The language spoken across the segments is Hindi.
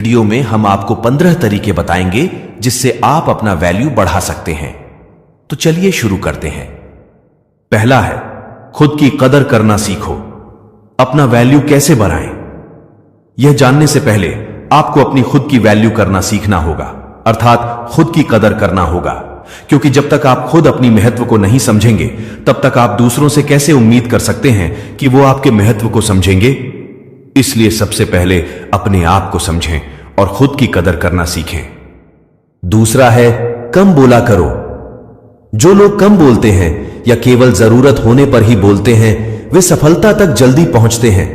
वीडियो में हम आपको 15 तरीके बताएंगे जिससे आप अपना वैल्यू बढ़ा सकते हैं। तो चलिए शुरू करते हैं। पहला है, खुद की कदर करना सीखो। अपना वैल्यू कैसे बढ़ाएं? यह जानने से पहले आपको अपनी खुद की वैल्यू करना सीखना होगा, अर्थात खुद की कदर करना होगा। क्योंकि जब तक आप खुद अपनी महत्व को नहीं समझेंगे, तब तक आप दूसरों से कैसे उम्मीद कर सकते हैं कि वो आपके महत्व को समझेंगे। इसलिए सबसे पहले अपने आप को समझें और खुद की कदर करना सीखें। दूसरा है, कम बोला करो। जो लोग कम बोलते हैं या केवल जरूरत होने पर ही बोलते हैं, वे सफलता तक जल्दी पहुंचते हैं।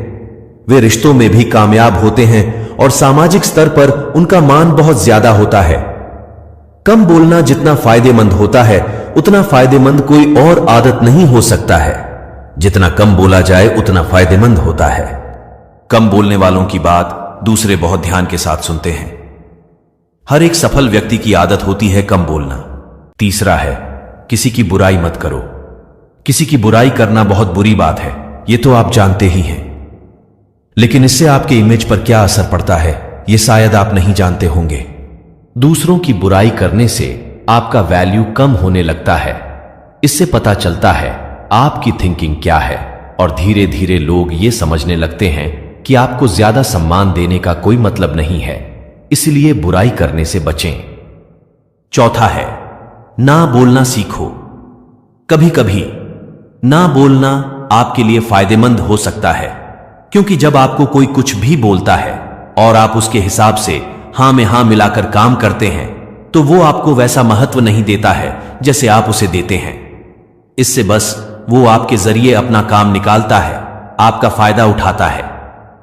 वे रिश्तों में भी कामयाब होते हैं और सामाजिक स्तर पर उनका मान बहुत ज्यादा होता है। कम बोलना जितना फायदेमंद होता है, उतना फायदेमंद कोई और आदत नहीं हो सकता है। जितना कम बोला जाए उतना फायदेमंद होता है। कम बोलने वालों की बात दूसरे बहुत ध्यान के साथ सुनते हैं। हर एक सफल व्यक्ति की आदत होती है कम बोलना। तीसरा है, किसी की बुराई मत करो। किसी की बुराई करना बहुत बुरी बात है, यह तो आप जानते ही हैं। लेकिन इससे आपके इमेज पर क्या असर पड़ता है, यह शायद आप नहीं जानते होंगे। दूसरों की बुराई करने से आपका वैल्यू कम होने लगता है। इससे पता चलता है आपकी थिंकिंग क्या है, और धीरे धीरे लोग ये समझने लगते हैं कि आपको ज्यादा सम्मान देने का कोई मतलब नहीं है। इसलिए बुराई करने से बचें। चौथा है, ना बोलना सीखो। कभी कभी ना बोलना आपके लिए फायदेमंद हो सकता है, क्योंकि जब आपको कोई कुछ भी बोलता है और आप उसके हिसाब से हां में हां मिलाकर काम करते हैं, तो वो आपको वैसा महत्व नहीं देता है जैसे आप उसे देते हैं। इससे बस वो आपके जरिए अपना काम निकालता है, आपका फायदा उठाता है।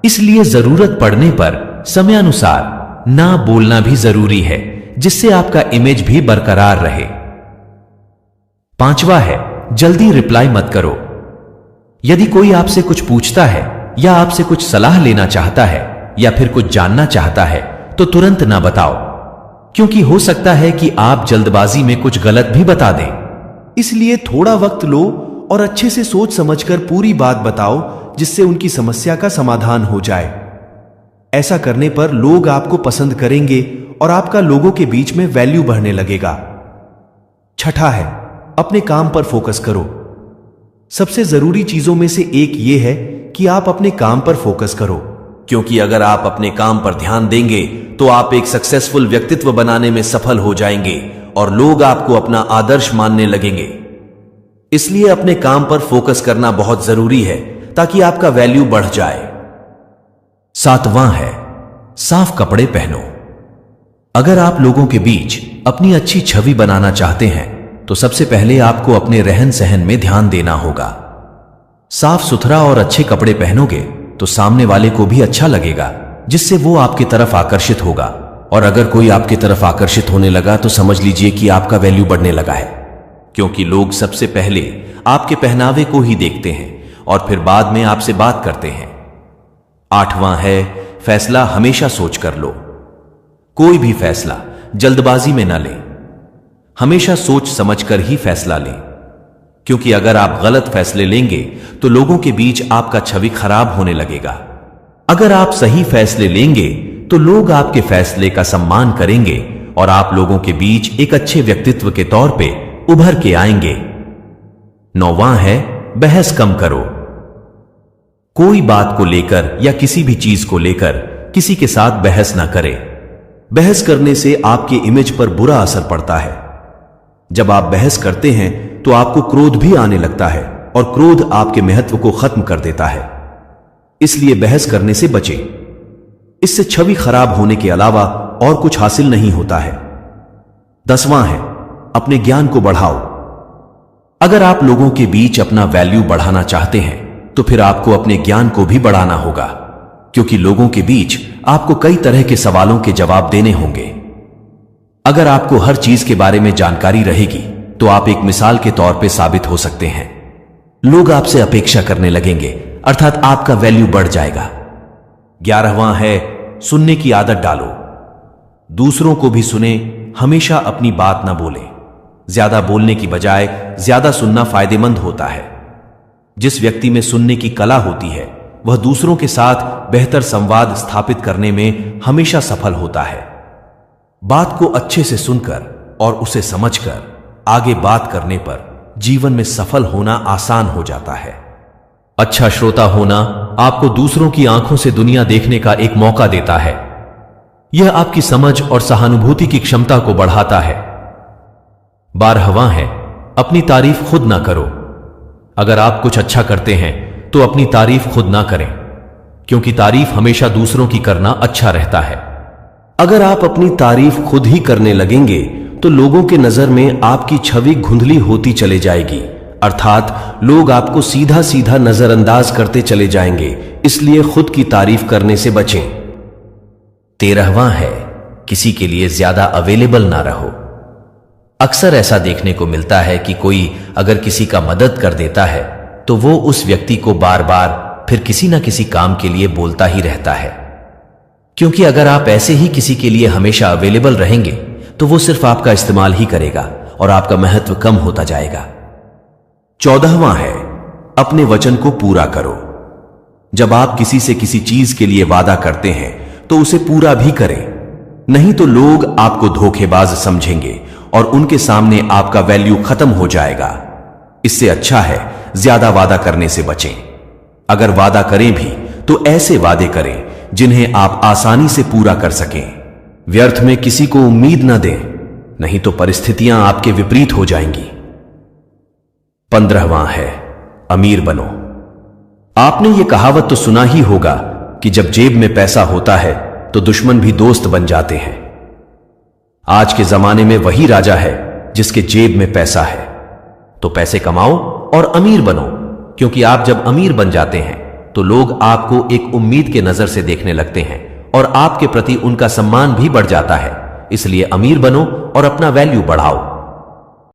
इसलिए जरूरत पड़ने पर समयानुसार ना बोलना भी जरूरी है, जिससे आपका इमेज भी बरकरार रहे। पांचवा है, जल्दी रिप्लाई मत करो। यदि कोई आपसे कुछ पूछता है या आपसे कुछ सलाह लेना चाहता है या फिर कुछ जानना चाहता है, तो तुरंत ना बताओ, क्योंकि हो सकता है कि आप जल्दबाजी में कुछ गलत भी बता दें। इसलिए थोड़ा वक्त लो और अच्छे से सोच समझकर पूरी बात बताओ, जिससे उनकी समस्या का समाधान हो जाए। ऐसा करने पर लोग आपको पसंद करेंगे और आपका लोगों के बीच में वैल्यू बढ़ने लगेगा। छठा है, अपने काम पर फोकस करो। सबसे जरूरी चीजों में से एक यह है कि आप अपने काम पर फोकस करो, क्योंकि अगर आप अपने काम पर ध्यान देंगे तो आप एक सक्सेसफुल व्यक्तित्व बनाने में सफल हो जाएंगे और लोग आपको अपना आदर्श मानने लगेंगे। इसलिए अपने काम पर फोकस करना बहुत जरूरी है, ताकि आपका वैल्यू बढ़ जाए। सातवां है, साफ कपड़े पहनो। अगर आप लोगों के बीच अपनी अच्छी छवि बनाना चाहते हैं, तो सबसे पहले आपको अपने रहन सहन में ध्यान देना होगा। साफ सुथरा और अच्छे कपड़े पहनोगे तो सामने वाले को भी अच्छा लगेगा, जिससे वो आपकी तरफ आकर्षित होगा। और अगर कोई आपकी तरफ आकर्षित होने लगा तो समझ लीजिए कि आपका वैल्यू बढ़ने लगा है, क्योंकि लोग सबसे पहले आपके पहनावे को ही देखते हैं और फिर बाद में आपसे बात करते हैं। आठवां है, फैसला हमेशा सोच कर लो। कोई भी फैसला जल्दबाजी में ना लें। हमेशा सोच समझकर ही फैसला लें, क्योंकि अगर आप गलत फैसले लेंगे तो लोगों के बीच आपका छवि खराब होने लगेगा। अगर आप सही फैसले लेंगे तो लोग आपके फैसले का सम्मान करेंगे और आप लोगों के बीच एक अच्छे व्यक्तित्व के तौर पे उभर के आएंगे। नौवां है, बहस कम करो। कोई बात को लेकर या किसी भी चीज को लेकर किसी के साथ बहस ना करें। बहस करने से आपके इमेज पर बुरा असर पड़ता है। जब आप बहस करते हैं तो आपको क्रोध भी आने लगता है और क्रोध आपके महत्व को खत्म कर देता है। इसलिए बहस करने से बचें। इससे छवि खराब होने के अलावा और कुछ हासिल नहीं होता है। 10वां है, अपने ज्ञान को बढ़ाओ। अगर आप लोगों के बीच अपना वैल्यू बढ़ाना चाहते हैं, तो फिर आपको अपने ज्ञान को भी बढ़ाना होगा, क्योंकि लोगों के बीच आपको कई तरह के सवालों के जवाब देने होंगे। अगर आपको हर चीज के बारे में जानकारी रहेगी, तो आप एक मिसाल के तौर पे साबित हो सकते हैं। लोग आपसे अपेक्षा करने लगेंगे, अर्थात आपका वैल्यू बढ़ जाएगा। 11वां है, सुनने की आदत डालो। दूसरों को भी सुने, हमेशा अपनी बात ना बोले। ज्यादा बोलने की बजाय ज्यादा सुनना फायदेमंद होता है। जिस व्यक्ति में सुनने की कला होती है, वह दूसरों के साथ बेहतर संवाद स्थापित करने में हमेशा सफल होता है। बात को अच्छे से सुनकर और उसे समझकर आगे बात करने पर जीवन में सफल होना आसान हो जाता है। अच्छा श्रोता होना आपको दूसरों की आंखों से दुनिया देखने का एक मौका देता है। यह आपकी समझ और सहानुभूति की क्षमता को बढ़ाता है। 12वां है, अपनी तारीफ खुद ना करो। अगर आप कुछ अच्छा करते हैं तो अपनी तारीफ खुद ना करें, क्योंकि तारीफ हमेशा दूसरों की करना अच्छा रहता है। अगर आप अपनी तारीफ खुद ही करने लगेंगे तो लोगों के नजर में आपकी छवि धुंधली होती चले जाएगी, अर्थात लोग आपको सीधा सीधा नजरअंदाज करते चले जाएंगे। इसलिए खुद की तारीफ करने से बचें। 13वां है, किसी के लिए ज्यादा अवेलेबल ना रहो। अक्सर ऐसा देखने को मिलता है कि कोई अगर किसी का मदद कर देता है तो वो उस व्यक्ति को बार बार फिर किसी ना किसी काम के लिए बोलता ही रहता है, क्योंकि अगर आप ऐसे ही किसी के लिए हमेशा अवेलेबल रहेंगे तो वो सिर्फ आपका इस्तेमाल ही करेगा और आपका महत्व कम होता जाएगा। 14वां है, अपने वचन को पूरा करो। जब आप किसी से किसी चीज के लिए वादा करते हैं तो उसे पूरा भी करें, नहीं तो लोग आपको धोखेबाज समझेंगे और उनके सामने आपका वैल्यू खत्म हो जाएगा। इससे अच्छा है ज्यादा वादा करने से बचें। अगर वादा करें भी तो ऐसे वादे करें जिन्हें आप आसानी से पूरा कर सकें। व्यर्थ में किसी को उम्मीद न दें, नहीं तो परिस्थितियां आपके विपरीत हो जाएंगी। 15वां है, अमीर बनो। आपने यह कहावत तो सुना ही होगा कि जब जेब में पैसा होता है तो दुश्मन भी दोस्त बन जाते हैं। आज के जमाने में वही राजा है जिसके जेब में पैसा है। तो पैसे कमाओ और अमीर बनो, क्योंकि आप जब अमीर बन जाते हैं तो लोग आपको एक उम्मीद के नजर से देखने लगते हैं और आपके प्रति उनका सम्मान भी बढ़ जाता है। इसलिए अमीर बनो और अपना वैल्यू बढ़ाओ।